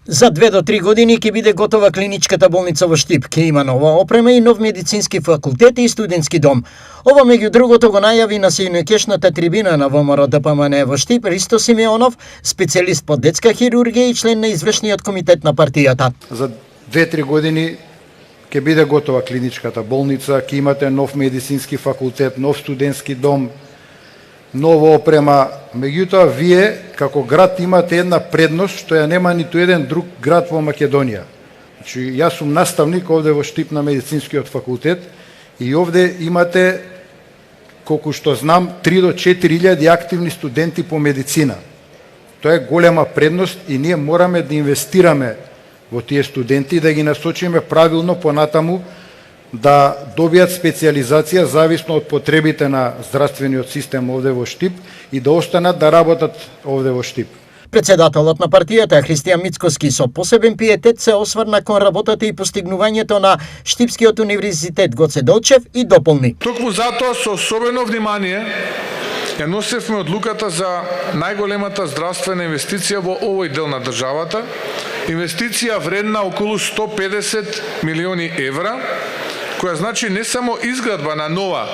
За 2 до 3 години ќе биде готова клиничката болница во Штип, ќе има нова опрема и нов медицински факултет и студентски дом. Ова меѓу другото го најави на синоќешната трибина на ВМРО ДПМН во Штип Ристо Симеонов, специјалист по детска хирургија и член на извршниот комитет на партијата. За 2-3 години ќе биде готова клиничката болница, ќе имате нов медицински факултет, нов студентски дом, нова опрема. Меѓутоа, вие како град имате една предност што ја нема ниту еден друг град во Македонија. Значи, јас сум наставник овде во Штип на медицинскиот факултет и овде имате, колку што знам, 3 до 4.000 активни студенти по медицина. Тоа е голема предност и ние мораме да инвестираме во тие студенти и да ги насочиме правилно понатаму да добијат специјализација зависно од потребите на здравствениот систем овде во Штип и да останат да работат овде во Штип. Председателот на партијата Христијан Мицкоски со посебен пиетет се осврна кон работата и постигнувањето на Штипскиот универзитет Гоце Делчев и дополни. Токму затоа со особено внимание ја носевме одлуката за најголемата здравствена инвестиција во овој дел на државата, инвестиција вредна околу 150 милиони евра, која значи не само изградба на нова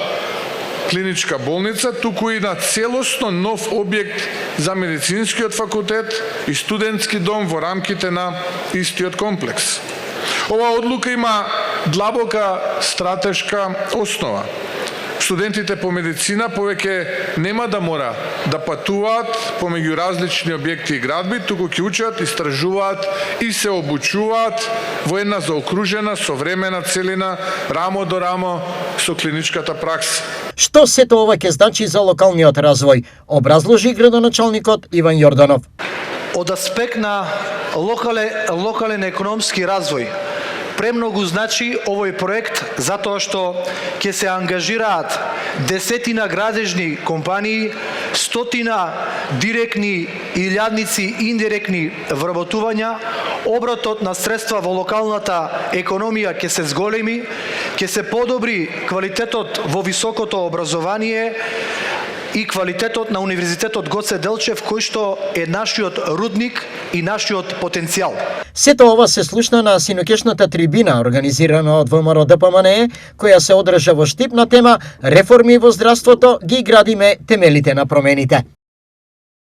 клиничка болница, туку и на целосно нов објект за медицинскиот факултет и студентски дом во рамките на истиот комплекс. Оваа одлука има длабока стратешка основа. Студентите по медицина повеќе нема да мора да патуваат помеѓу различни објекти и градби, туку ќе учат, истражуваат и се обучуваат во една заокружена современа целина, рамо до рамо со клиничката пракса. Што сето ова ќе значи за локалниот развој, образложи градоначалникот Иван Јорданов. Од аспект на локален економски развој, премногу значи овој проект затоа што ќе се ангажираат десетина градежни компании, стотина директни и илјадници индиректни вработувања, обратот на средства во локалната економија ќе се зголеми, ќе се подобри квалитетот во високото образование и квалитетот на Универзитетот Гоце Делчев, кој што е нашиот рудник и нашиот потенцијал. Сето ова се слушна на синоќешната трибина, организирана од ВМРО ДПМН, која се одржа во Штип на тема Реформи во здравството ги градиме темелите на промените.